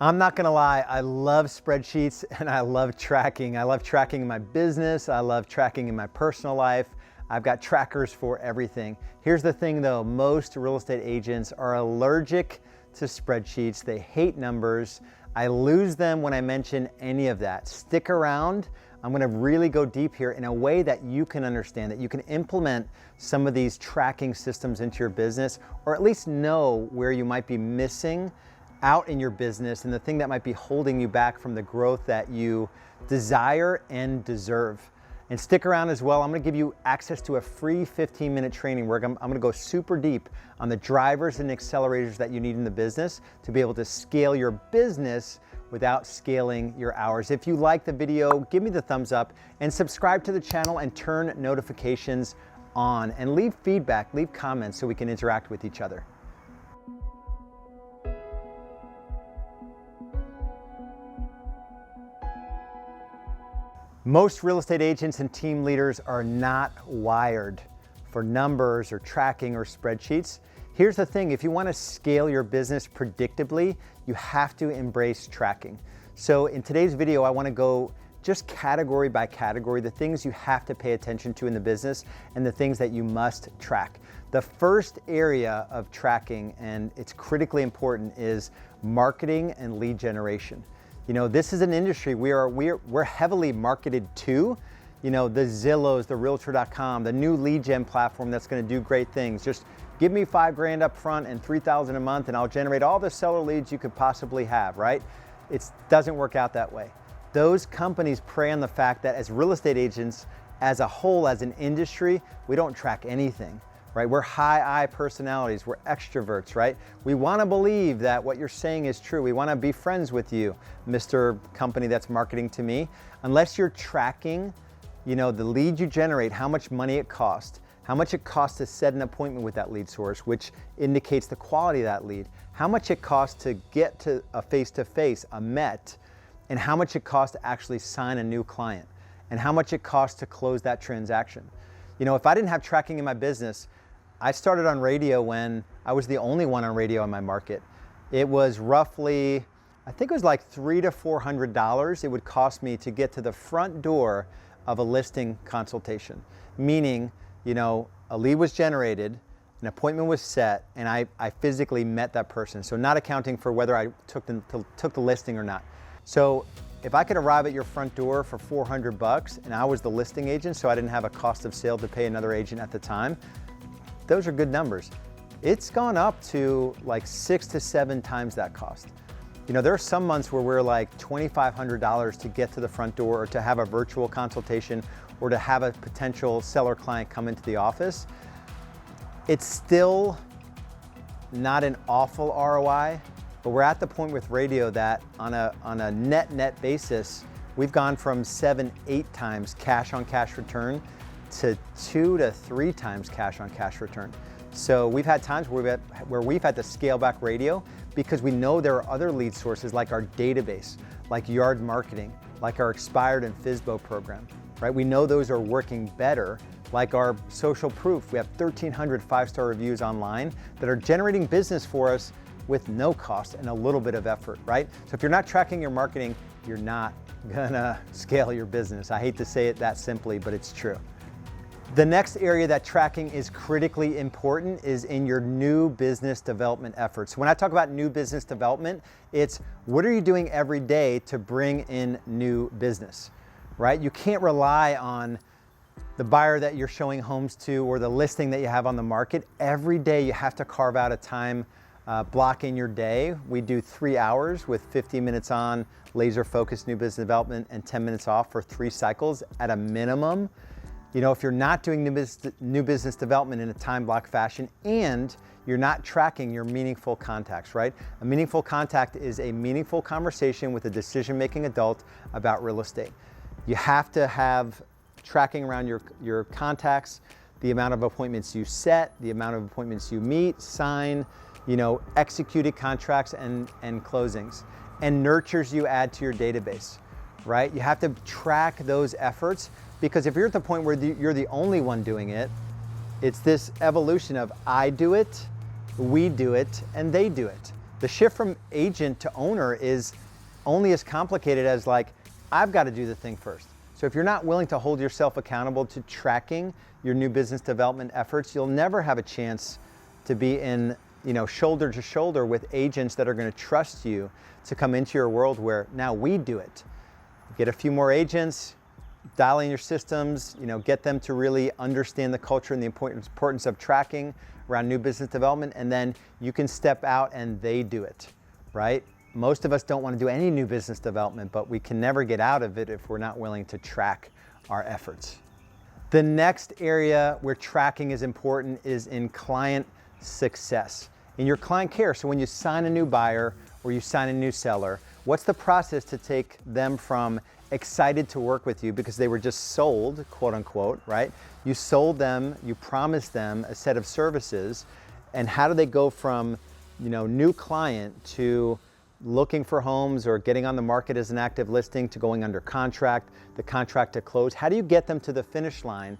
I'm not gonna lie, I love spreadsheets and I love tracking. I love tracking in my business, I love tracking in my personal life. I've got trackers for everything. Here's the thing though, most real estate agents are allergic to spreadsheets. They hate numbers. I lose them when I mention any of that. Stick around. I'm gonna really go deep here in a way that you can understand, that you can implement some of these tracking systems into your business, or at least know where you might be missing out in your business and the thing that might be holding you back from the growth that you desire and deserve. And stick around as well. I'm gonna give you access to a free 15-minute training where I'm gonna go super deep on the drivers and accelerators that you need in the business to be able to scale your business without scaling your hours. If you like the video, give me the thumbs up and subscribe to the channel and turn notifications on and leave feedback, leave comments so we can interact with each other. Most real estate agents and team leaders are not wired for numbers or tracking or spreadsheets. Here's the thing, if you want to scale your business predictably, you have to embrace tracking. So in today's video, I want to go just category by category, the things you have to pay attention to in the business and the things that you must track. The first area of tracking, and it's critically important, is marketing and lead generation. You know, this is an industry we're heavily marketed to. You know, the Zillows, the Realtor.com, the new lead gen platform that's going to do great things. Just give me $5,000 up front and $3,000 a month and I'll generate all the seller leads you could possibly have, right? It doesn't work out that way. Those companies prey on the fact that as real estate agents, as a whole, as an industry, we don't track anything. Right? We're high I personalities, we're extroverts, right? We want to believe that what you're saying is true. We want to be friends with you, Mr. Company that's marketing to me. Unless you're tracking, you know, the lead you generate, how much money it costs, how much it costs to set an appointment with that lead source, which indicates the quality of that lead, how much it costs to get to a face-to-face, a MET, and how much it costs to actually sign a new client, and how much it costs to close that transaction. You know, if I didn't have tracking in my business, I started on radio when I was the only one on radio in my market. It was roughly, I think it was like $300 to $400 it would cost me to get to the front door of a listing consultation. Meaning, you know, a lead was generated, an appointment was set, and I physically met that person. So not accounting for whether I took the listing or not. So if I could arrive at your front door for $400 and I was the listing agent, so I didn't have a cost of sale to pay another agent at the time, those are good numbers. It's gone up to like 6 to 7 times that cost. You know, there are some months where we're like $2,500 to get to the front door or to have a virtual consultation or to have a potential seller client come into the office. It's still not an awful ROI, but we're at the point with radio that on a net basis, we've gone from 7, 8 times cash on cash return to 2 to 3 times cash on cash return. So we've had times where we've had to scale back radio because we know there are other lead sources like our database, like yard marketing, like our expired and FSBO program, right? We know those are working better, like our social proof. We have 1,300 5-star reviews online that are generating business for us with no cost and a little bit of effort, right? So if you're not tracking your marketing, you're not gonna scale your business. I hate to say it that simply, but it's true. The next area that tracking is critically important is in your new business development efforts. When I talk about new business development, it's what are you doing every day to bring in new business, right? You can't rely on the buyer that you're showing homes to or the listing that you have on the market. Every day you have to carve out a time block in your day. We do 3 hours with 50 minutes on laser focused new business development and 10 minutes off for 3 cycles at a minimum. You know, if you're not doing new business development in a time block fashion and you're not tracking your meaningful contacts, right? A meaningful contact is a meaningful conversation with a decision-making adult about real estate. You have to have tracking around your contacts, the amount of appointments you set, the amount of appointments you meet, sign, you know, executed contracts and closings, and nurtures you add to your database, right? You have to track those efforts. Because if you're at the point where you're the only one doing it, it's this evolution of I do it, we do it, and they do it. The shift from agent to owner is only as complicated as like, I've got to do the thing first. So if you're not willing to hold yourself accountable to tracking your new business development efforts, you'll never have a chance to be in, shoulder to shoulder with agents that are going to trust you to come into your world where now we do it. Get a few more agents, dial in your systems, get them to really understand the culture and the importance of tracking around new business development, and then you can step out and they do it, right? Most of us don't want to do any new business development, but we can never get out of it if we're not willing to track our efforts. The next area where tracking is important is in client success, in your client care. So when you sign a new buyer or you sign a new seller, what's the process to take them from excited to work with you because they were just sold, quote unquote, right? You sold them, you promised them a set of services, and how do they go from, new client to looking for homes or getting on the market as an active listing to going under contract, the contract to close? How do you get them to the finish line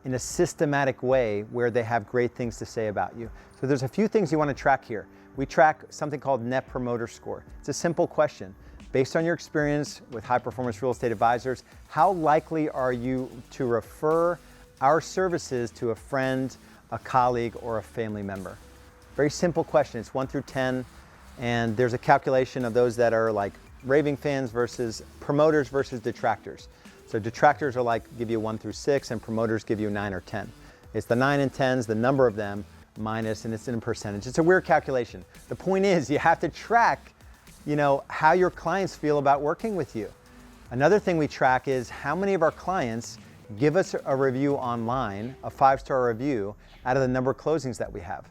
in a systematic way where they have great things to say about you? So there's a few things you want to track here. We track something called Net Promoter Score. It's a simple question. Based on your experience with high performance real estate advisors, how likely are you to refer our services to a friend, a colleague, or a family member? Very simple question. It's 1 through 10. And there's a calculation of those that are like raving fans versus promoters versus detractors. So detractors are like give you 1 through 6 and promoters give you 9 or 10. It's the 9 and 10s, the number of them minus, and it's in a percentage. It's a weird calculation. The point is you have to track, how your clients feel about working with you. Another thing we track is how many of our clients give us a review online, a 5-star review, out of the number of closings that we have.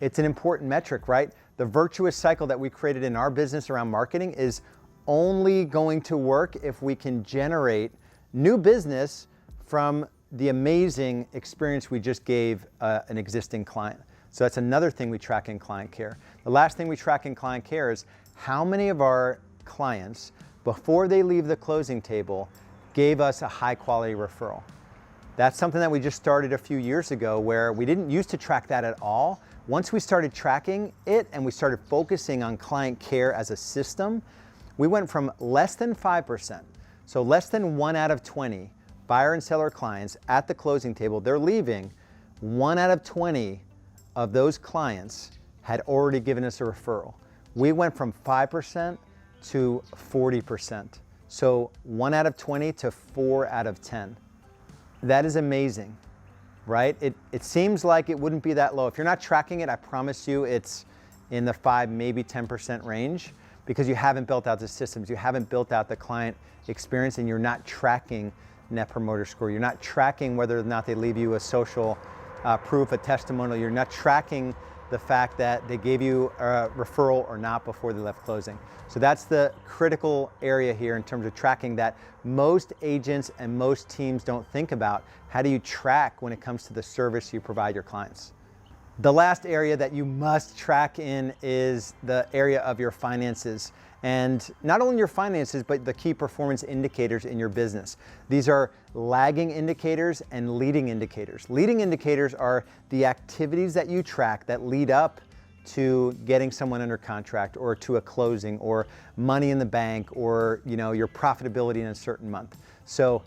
It's an important metric, right? The virtuous cycle that we created in our business around marketing is only going to work if we can generate new business from the amazing experience we just gave an existing client. So that's another thing we track in client care. The last thing we track in client care is how many of our clients, before they leave the closing table, gave us a high quality referral. That's something that we just started a few years ago where we didn't used to track that at all. Once we started tracking it and we started focusing on client care as a system, we went from less than 5%, so less than 1 out of 20 buyer and seller clients at the closing table, they're leaving. 1 out of 20 of those clients had already given us a referral. We went from 5% to 40%. So 1 out of 20 to 4 out of 10. That is amazing, right? It seems like it wouldn't be that low. If you're not tracking it, I promise you it's in the 5, maybe 10% range because you haven't built out the systems, you haven't built out the client experience, and you're not tracking Net Promoter Score. You're not tracking whether or not they leave you a social proof, a testimonial. You're not tracking the fact that they gave you a referral or not before they left closing. So that's the critical area here in terms of tracking that most agents and most teams don't think about. How do you track when it comes to the service you provide your clients? The last area that you must track in is the area of your finances. And not only your finances, but the key performance indicators in your business. These are lagging indicators and leading indicators. Leading indicators are the activities that you track that lead up to getting someone under contract or to a closing or money in the bank or your profitability in a certain month. So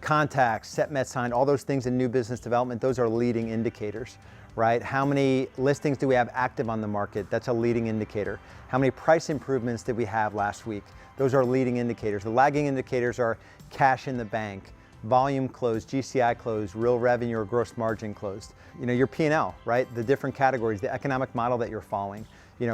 contacts, set, met, signed, all those things in new business development, those are leading indicators, right? How many listings do we have active on the market? That's a leading indicator. How many price improvements did we have last week? Those are leading indicators. The lagging indicators are cash in the bank, volume closed, GCI closed, real revenue or gross margin closed. Your P&L, right? The different categories, the economic model that you're following,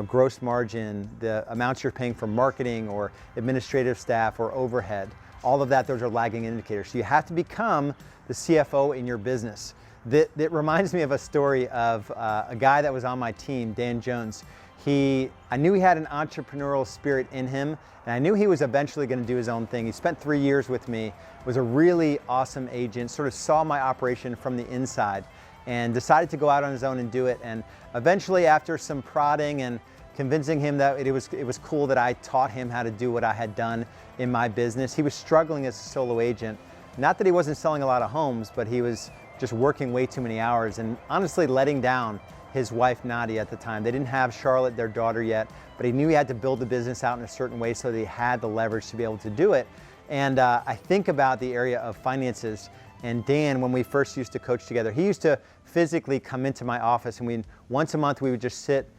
gross margin, the amounts you're paying for marketing or administrative staff or overhead, all of that, those are lagging indicators. So you have to become the CFO in your business. That reminds me of a story of a guy that was on my team, Dan Jones. I knew he had an entrepreneurial spirit in him, and I knew he was eventually going to do his own thing. He spent 3 years with me, was a really awesome agent, sort of saw my operation from the inside, and decided to go out on his own and do it. And eventually, after some prodding and convincing him that it was cool that I taught him how to do what I had done in my business, he was struggling as a solo agent. Not that he wasn't selling a lot of homes, but he was just working way too many hours and honestly letting down his wife Nadia at the time. They didn't have Charlotte, their daughter, yet, but he knew he had to build the business out in a certain way so that he had the leverage to be able to do it. And I think about the area of finances, and Dan, when we first used to coach together, he used to physically come into my office, and once a month we would just sit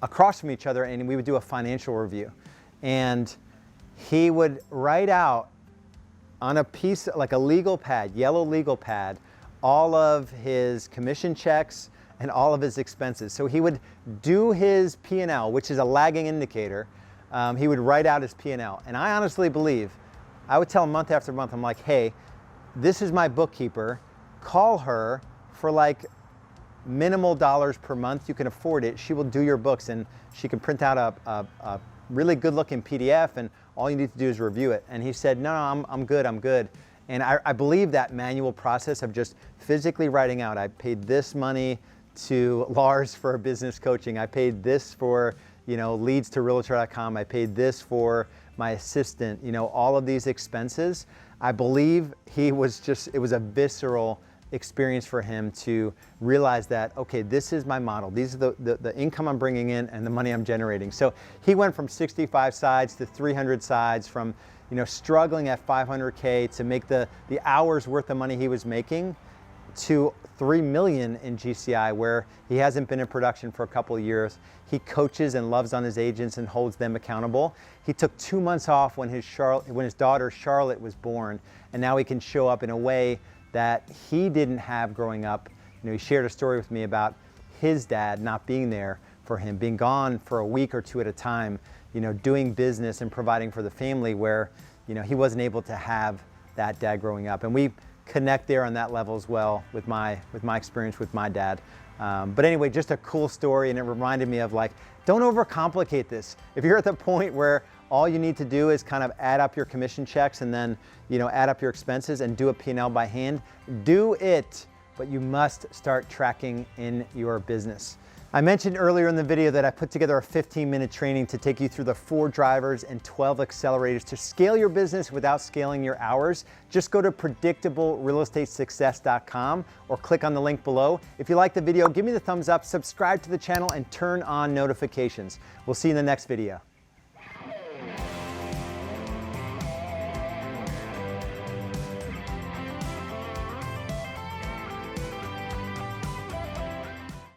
across from each other and we would do a financial review. And he would write out on a piece, like a legal pad, yellow legal pad, all of his commission checks and all of his expenses. So he would do his P&L, which is a lagging indicator. He would write out his P&L. And I honestly believe, I would tell him month after month, I'm like, hey, this is my bookkeeper. Call her for like minimal dollars per month. You can afford it. She will do your books, and she can print out a really good looking PDF, and all you need to do is review it. And he said, no, I'm good, I'm good. And I believe that manual process of just physically writing out, I paid this money to Lars for business coaching. I paid this for, leads to realtor.com. I paid this for my assistant, all of these expenses. I believe it was a visceral experience for him to realize that, okay, this is my model. These are the income I'm bringing in and the money I'm generating. So he went from 65 sides to 300 sides, from struggling at 500K to make the hours worth of money he was making to 3 million in GCI, where he hasn't been in production for a couple of years. He coaches and loves on his agents and holds them accountable. He took 2 months off when his daughter Charlotte was born, and now he can show up in a way that he didn't have growing up. He shared a story with me about his dad not being there for him, being gone for a week or two at a time, doing business and providing for the family, where he wasn't able to have that dad growing up. And we connect there on that level as well with my experience with my dad. But anyway, just a cool story, and it reminded me of, like, don't overcomplicate this. If you're at the point where all you need to do is kind of add up your commission checks and then add up your expenses and do a P&L by hand, do it, but you must start tracking in your business. I mentioned earlier in the video that I put together a 15-minute training to take you through the 4 drivers and 12 accelerators to scale your business without scaling your hours. Just go to predictablerealestatesuccess.com or click on the link below. If you like the video, give me the thumbs up, subscribe to the channel, and turn on notifications. We'll see you in the next video.